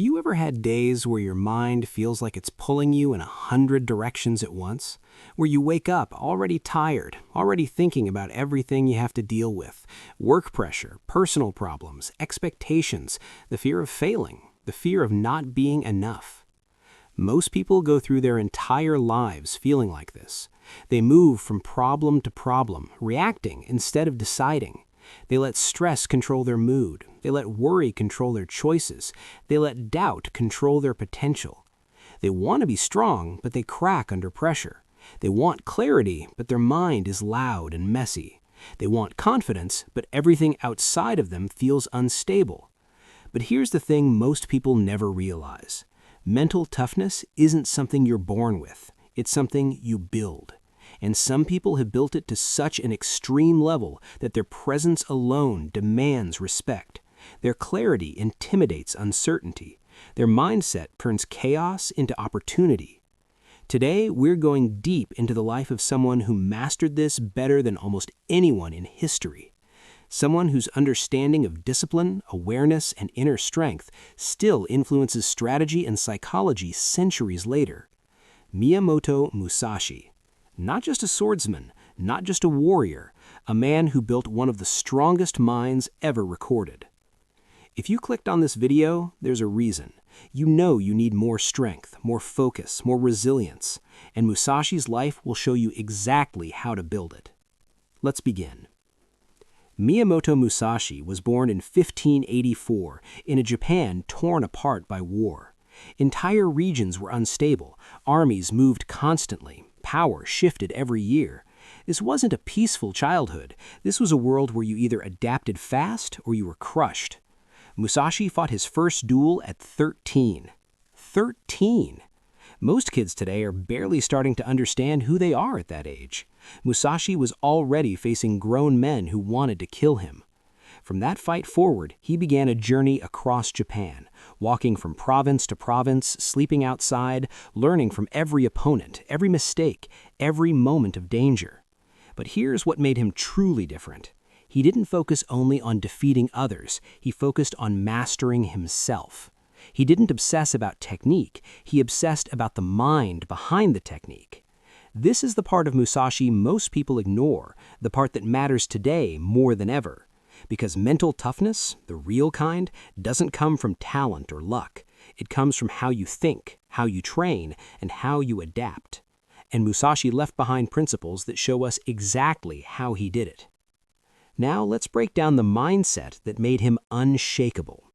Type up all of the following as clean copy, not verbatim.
Have you ever had days where your mind feels like it's pulling you in 100 directions at once? Where you wake up already tired, already thinking about everything you have to deal with: work pressure, personal problems, expectations, the fear of failing, the fear of not being enough. Most people go through their entire lives feeling like this. They move from problem to problem, reacting instead of deciding. They let stress control their mood. They let worry control their choices. They let doubt control their potential. They want to be strong, but they crack under pressure. They want clarity, but their mind is loud and messy. They want confidence, but everything outside of them feels unstable. But here's the thing most people never realize. Mental toughness isn't something you're born with. It's something you build. And some people have built it to such an extreme level that their presence alone demands respect. Their clarity intimidates uncertainty. Their mindset turns chaos into opportunity. Today, we're going deep into the life of someone who mastered this better than almost anyone in history. Someone whose understanding of discipline, awareness, and inner strength still influences strategy and psychology centuries later. Miyamoto Musashi. Not just a swordsman, not just a warrior, a man who built one of the strongest minds ever recorded. If you clicked on this video, there's a reason. You know you need more strength, more focus, more resilience, and Musashi's life will show you exactly how to build it. Let's begin. Miyamoto Musashi was born in 1584 in a Japan torn apart by war. Entire regions were unstable, armies moved constantly, power shifted every year. This wasn't a peaceful childhood. This was a world where you either adapted fast or you were crushed. Musashi fought his first duel at 13. 13! Most kids today are barely starting to understand who they are at that age. Musashi was already facing grown men who wanted to kill him. From that fight forward, he began a journey across Japan, walking from province to province, sleeping outside, learning from every opponent, every mistake, every moment of danger. But here's what made him truly different. He didn't focus only on defeating others, he focused on mastering himself. He didn't obsess about technique, he obsessed about the mind behind the technique. This is the part of Musashi most people ignore, the part that matters today more than ever. Because mental toughness, the real kind, doesn't come from talent or luck. It comes from how you think, how you train, and how you adapt. And Musashi left behind principles that show us exactly how he did it. Now let's break down the mindset that made him unshakable.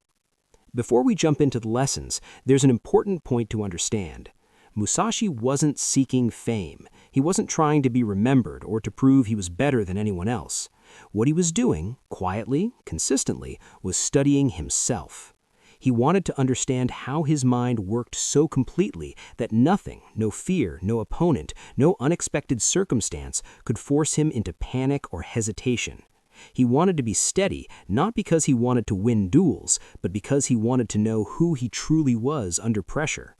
Before we jump into the lessons, there's an important point to understand. Musashi wasn't seeking fame. He wasn't trying to be remembered or to prove he was better than anyone else. What he was doing, quietly, consistently, was studying himself. He wanted to understand how his mind worked so completely that nothing, no fear, no opponent, no unexpected circumstance could force him into panic or hesitation. He wanted to be steady, not because he wanted to win duels, but because he wanted to know who he truly was under pressure.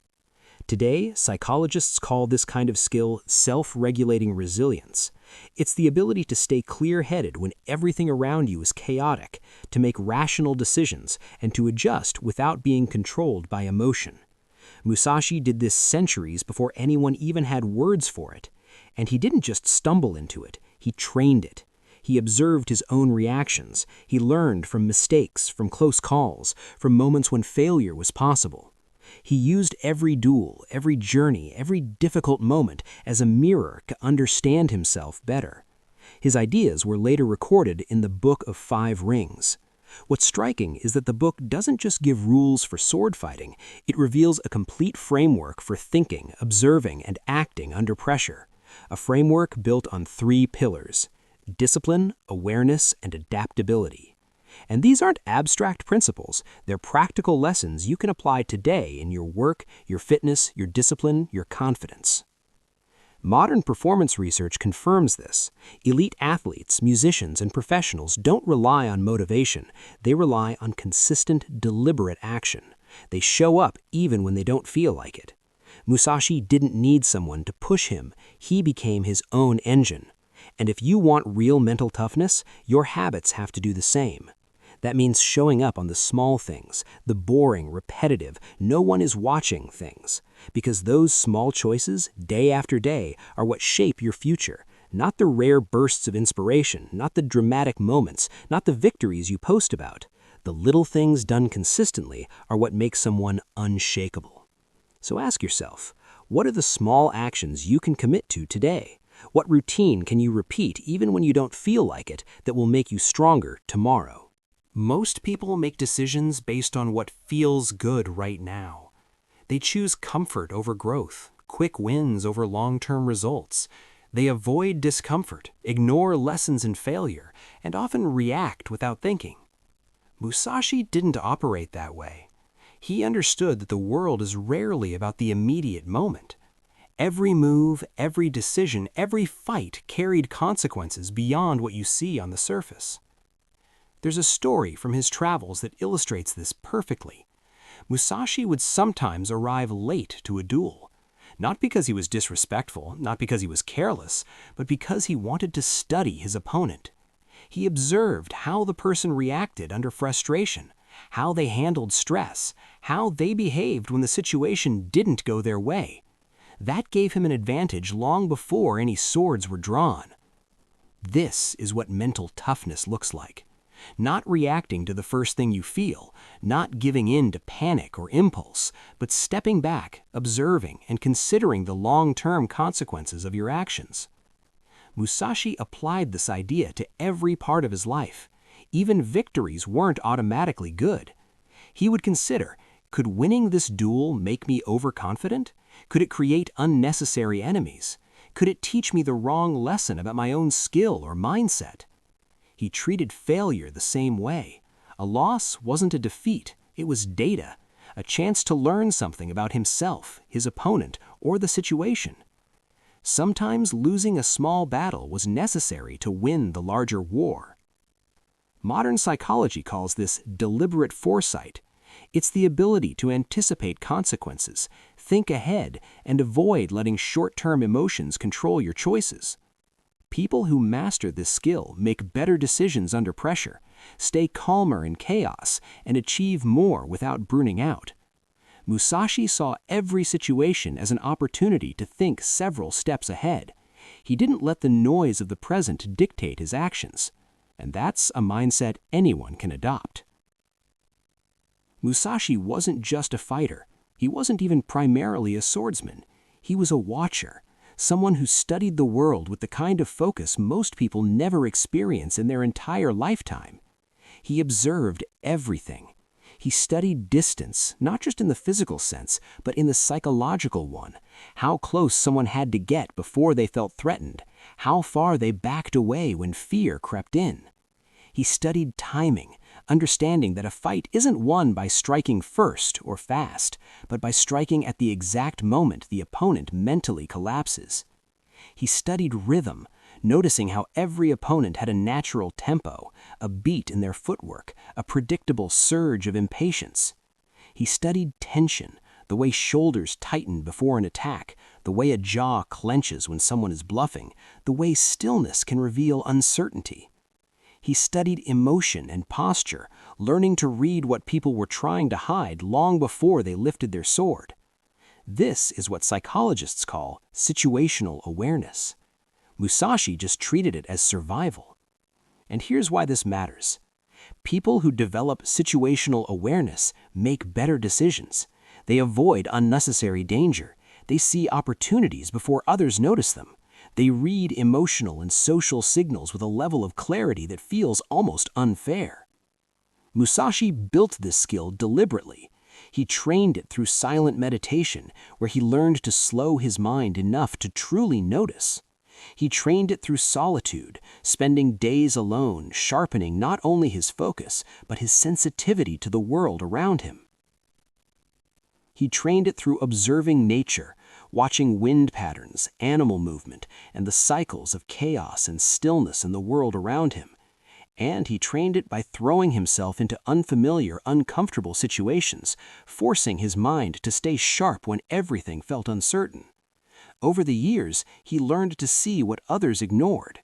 Today, psychologists call this kind of skill self-regulating resilience. It's the ability to stay clear-headed when everything around you is chaotic, to make rational decisions, and to adjust without being controlled by emotion. Musashi did this centuries before anyone even had words for it. And he didn't just stumble into it, he trained it. He observed his own reactions. He learned from mistakes, from close calls, from moments when failure was possible. He used every duel, every journey, every difficult moment as a mirror to understand himself better. His ideas were later recorded in the Book of 5 Rings. What's striking is that the book doesn't just give rules for sword fighting, it reveals a complete framework for thinking, observing, and acting under pressure. A framework built on 3 pillars: discipline, awareness, and adaptability. And these aren't abstract principles, they're practical lessons you can apply today in your work, your fitness, your discipline, your confidence. Modern performance research confirms this. Elite athletes, musicians, and professionals don't rely on motivation, they rely on consistent, deliberate action. They show up even when they don't feel like it. Musashi didn't need someone to push him, he became his own engine. And if you want real mental toughness, your habits have to do the same. That means showing up on the small things, the boring, repetitive, no one is watching things. Because those small choices, day after day, are what shape your future. Not the rare bursts of inspiration, not the dramatic moments, not the victories you post about. The little things done consistently are what make someone unshakable. So ask yourself, what are the small actions you can commit to today? What routine can you repeat even when you don't feel like it that will make you stronger tomorrow? Most people make decisions based on what feels good right now. They choose comfort over growth, quick wins over long-term results. They avoid discomfort, ignore lessons in failure, and often react without thinking. Musashi didn't operate that way. He understood that the world is rarely about the immediate moment. Every move, every decision, every fight carried consequences beyond what you see on the surface. There's a story from his travels that illustrates this perfectly. Musashi would sometimes arrive late to a duel. Not because he was disrespectful, not because he was careless, but because he wanted to study his opponent. He observed how the person reacted under frustration, how they handled stress, how they behaved when the situation didn't go their way. That gave him an advantage long before any swords were drawn. This is what mental toughness looks like. Not reacting to the first thing you feel, not giving in to panic or impulse, but stepping back, observing, and considering the long-term consequences of your actions. Musashi applied this idea to every part of his life. Even victories weren't automatically good. He would consider, could winning this duel make me overconfident? Could it create unnecessary enemies? Could it teach me the wrong lesson about my own skill or mindset? He treated failure the same way. A loss wasn't a defeat, it was data, a chance to learn something about himself, his opponent, or the situation. Sometimes losing a small battle was necessary to win the larger war. Modern psychology calls this deliberate foresight. It's the ability to anticipate consequences, think ahead, and avoid letting short-term emotions control your choices. People who master this skill make better decisions under pressure, stay calmer in chaos, and achieve more without burning out. Musashi saw every situation as an opportunity to think several steps ahead. He didn't let the noise of the present dictate his actions. And that's a mindset anyone can adopt. Musashi wasn't just a fighter. He wasn't even primarily a swordsman. He was a watcher, someone who studied the world with the kind of focus most people never experience in their entire lifetime. He observed everything. He studied distance, not just in the physical sense, but in the psychological one. How close someone had to get before they felt threatened, how far they backed away when fear crept in. He studied timing, understanding that a fight isn't won by striking first or fast, but by striking at the exact moment the opponent mentally collapses. He studied rhythm, noticing how every opponent had a natural tempo, a beat in their footwork, a predictable surge of impatience. He studied tension, the way shoulders tighten before an attack, the way a jaw clenches when someone is bluffing, the way stillness can reveal uncertainty. He studied emotion and posture, learning to read what people were trying to hide long before they lifted their sword. This is what psychologists call situational awareness. Musashi just treated it as survival. And here's why this matters. People who develop situational awareness make better decisions. They avoid unnecessary danger. They see opportunities before others notice them. They read emotional and social signals with a level of clarity that feels almost unfair. Musashi built this skill deliberately. He trained it through silent meditation, where he learned to slow his mind enough to truly notice. He trained it through solitude, spending days alone, sharpening not only his focus, but his sensitivity to the world around him. He trained it through observing nature, watching wind patterns, animal movement, and the cycles of chaos and stillness in the world around him. And he trained it by throwing himself into unfamiliar, uncomfortable situations, forcing his mind to stay sharp when everything felt uncertain. Over the years, he learned to see what others ignored: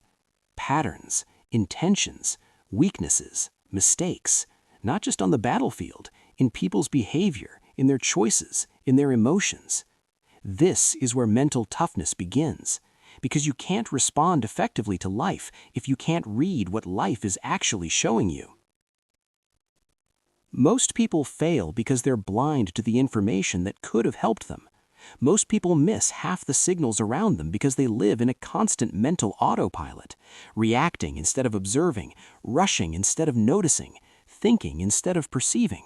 patterns, intentions, weaknesses, mistakes, not just on the battlefield, in people's behavior, in their choices, in their emotions. This is where mental toughness begins, because you can't respond effectively to life if you can't read what life is actually showing you. Most people fail because they're blind to the information that could have helped them. Most people miss half the signals around them because they live in a constant mental autopilot, reacting instead of observing, rushing instead of noticing, thinking instead of perceiving.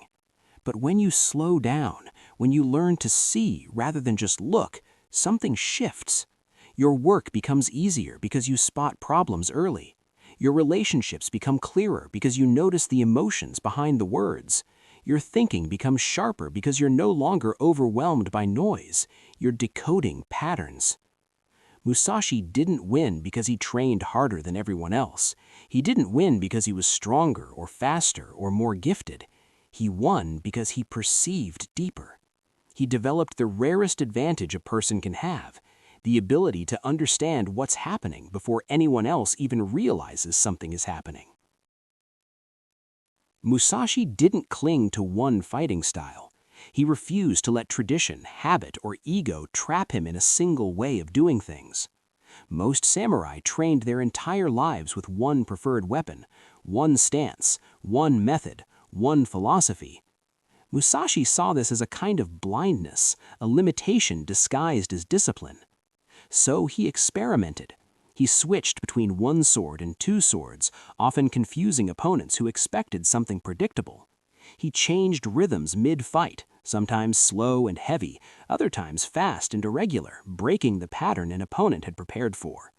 But when you slow down, when you learn to see rather than just look, something shifts. Your work becomes easier because you spot problems early. Your relationships become clearer because you notice the emotions behind the words. Your thinking becomes sharper because you're no longer overwhelmed by noise. You're decoding patterns. Musashi didn't win because he trained harder than everyone else. He didn't win because he was stronger or faster or more gifted. He won because he perceived deeper. He developed the rarest advantage a person can have, the ability to understand what's happening before anyone else even realizes something is happening. Musashi didn't cling to one fighting style. He refused to let tradition, habit, or ego trap him in a single way of doing things. Most samurai trained their entire lives with one preferred weapon, one stance, one method, one philosophy. Musashi saw this as a kind of blindness, a limitation disguised as discipline. So he experimented. He switched between one sword and two swords, often confusing opponents who expected something predictable. He changed rhythms mid-fight, sometimes slow and heavy, other times fast and irregular, breaking the pattern an opponent had prepared for.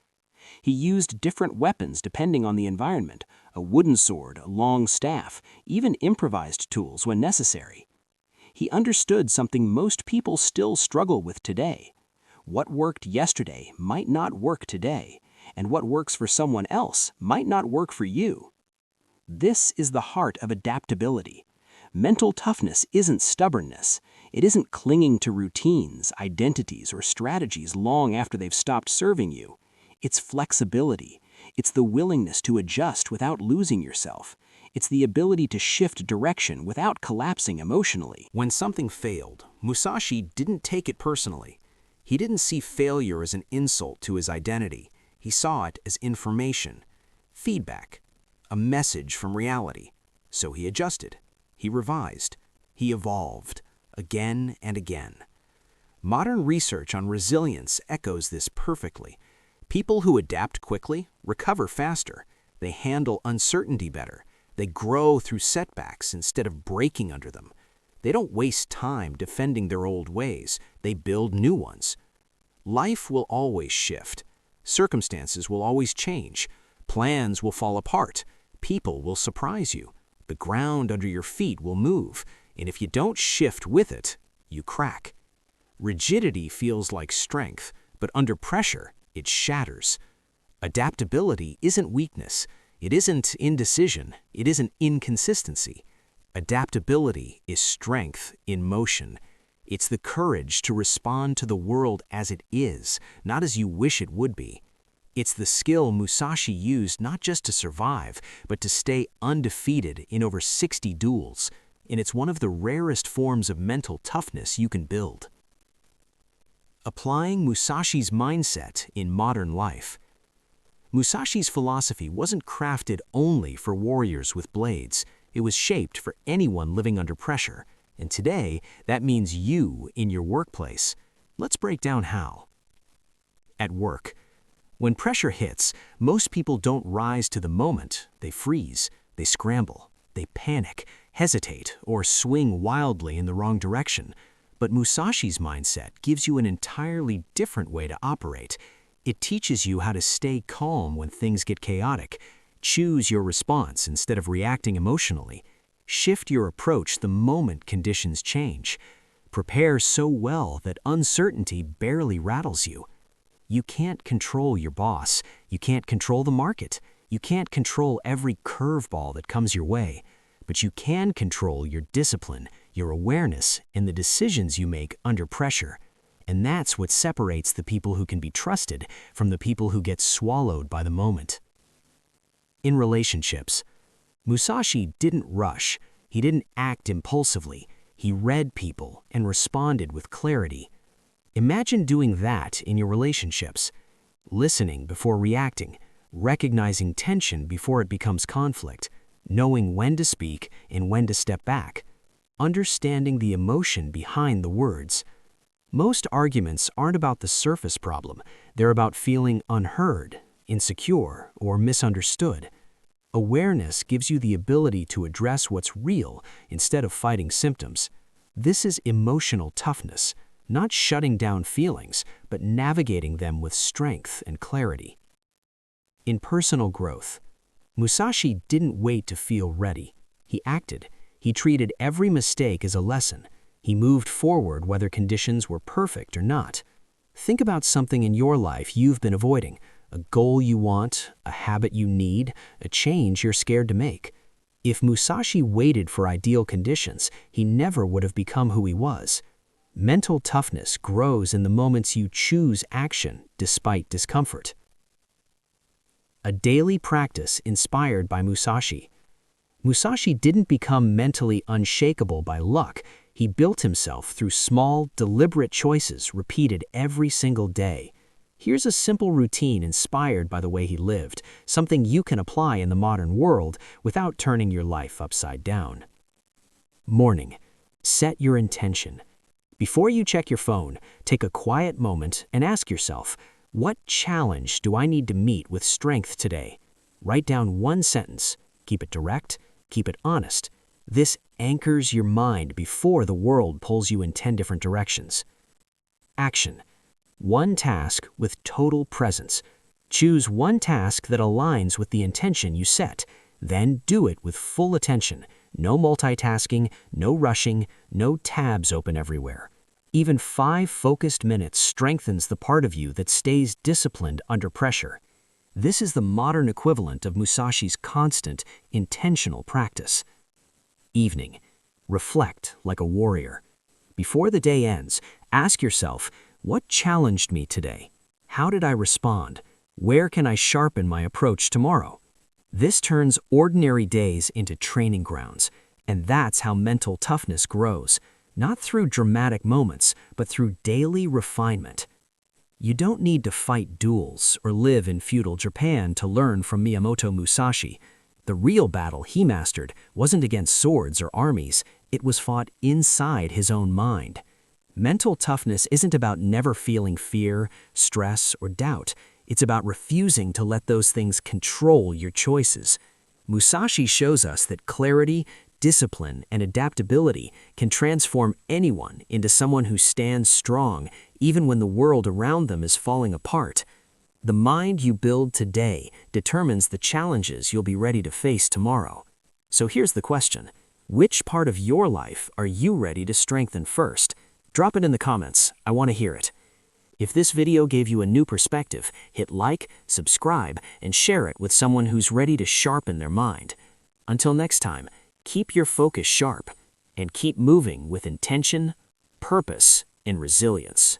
He used different weapons depending on the environment, a wooden sword, a long staff, even improvised tools when necessary. He understood something most people still struggle with today. What worked yesterday might not work today, and what works for someone else might not work for you. This is the heart of adaptability. Mental toughness isn't stubbornness. It isn't clinging to routines, identities, or strategies long after they've stopped serving you. It's flexibility. It's the willingness to adjust without losing yourself. It's the ability to shift direction without collapsing emotionally. When something failed, Musashi didn't take it personally. He didn't see failure as an insult to his identity. He saw it as information, feedback, a message from reality. So he adjusted. He revised. He evolved, again and again. Modern research on resilience echoes this perfectly. People who adapt quickly recover faster. They handle uncertainty better. They grow through setbacks instead of breaking under them. They don't waste time defending their old ways. They build new ones. Life will always shift. Circumstances will always change. Plans will fall apart. People will surprise you. The ground under your feet will move, and if you don't shift with it, you crack. Rigidity feels like strength, but under pressure, it shatters. Adaptability isn't weakness. It isn't indecision. It isn't inconsistency. Adaptability is strength in motion. It's the courage to respond to the world as it is, not as you wish it would be. It's the skill Musashi used not just to survive, but to stay undefeated in over 60 duels, and it's one of the rarest forms of mental toughness you can build. Applying Musashi's mindset in modern life. Musashi's philosophy wasn't crafted only for warriors with blades. It was shaped for anyone living under pressure, and today that means you in your workplace. Let's break down how. At work, when pressure hits, most people don't rise to the moment. They freeze, they scramble, they panic, hesitate, or swing wildly in the wrong direction. But Musashi's mindset gives you an entirely different way to operate. It teaches you how to stay calm when things get chaotic. Choose your response instead of reacting emotionally. Shift your approach the moment conditions change. Prepare so well that uncertainty barely rattles you. You can't control your boss. You can't control the market. You can't control every curveball that comes your way. But you can control your discipline, your awareness, and the decisions you make under pressure. And that's what separates the people who can be trusted from the people who get swallowed by the moment. In relationships, Musashi didn't rush. He didn't act impulsively. He read people and responded with clarity. Imagine doing that in your relationships. Listening before reacting, recognizing tension before it becomes conflict, knowing when to speak and when to step back, understanding the emotion behind the words. Most arguments aren't about the surface problem. They're about feeling unheard, insecure, or misunderstood. Awareness gives you the ability to address what's real instead of fighting symptoms. This is emotional toughness, not shutting down feelings, but navigating them with strength and clarity. In personal growth, Musashi didn't wait to feel ready. He acted. He treated every mistake as a lesson. He moved forward whether conditions were perfect or not. Think about something in your life you've been avoiding, a goal you want, a habit you need, a change you're scared to make. If Musashi waited for ideal conditions, he never would have become who he was. Mental toughness grows in the moments you choose action despite discomfort. A daily practice inspired by Musashi. Musashi didn't become mentally unshakable by luck. He built himself through small, deliberate choices repeated every single day. Here's a simple routine inspired by the way he lived, something you can apply in the modern world without turning your life upside down. Morning. Set your intention. Before you check your phone, take a quiet moment and ask yourself, what challenge do I need to meet with strength today? Write down one sentence. Keep it direct. Keep it honest. This anchors your mind before the world pulls you in 10 different directions. Action. One task with total presence. Choose one task that aligns with the intention you set. Then do it with full attention. No multitasking, no rushing, no tabs open everywhere. Even 5 focused minutes strengthens the part of you that stays disciplined under pressure. This is the modern equivalent of Musashi's constant, intentional practice. Evening. Reflect like a warrior. Before the day ends, ask yourself, what challenged me today? How did I respond? Where can I sharpen my approach tomorrow? This turns ordinary days into training grounds, and that's how mental toughness grows, not through dramatic moments, but through daily refinement. You don't need to fight duels or live in feudal Japan to learn from Miyamoto Musashi. The real battle he mastered wasn't against swords or armies, it was fought inside his own mind. Mental toughness isn't about never feeling fear, stress, or doubt. It's about refusing to let those things control your choices. Musashi shows us that clarity, discipline, and adaptability can transform anyone into someone who stands strong even when the world around them is falling apart. The mind you build today determines the challenges you'll be ready to face tomorrow. So here's the question. Which part of your life are you ready to strengthen first? Drop it in the comments. I want to hear it. If this video gave you a new perspective, hit like, subscribe, and share it with someone who's ready to sharpen their mind. Until next time, keep your focus sharp and keep moving with intention, purpose, and resilience.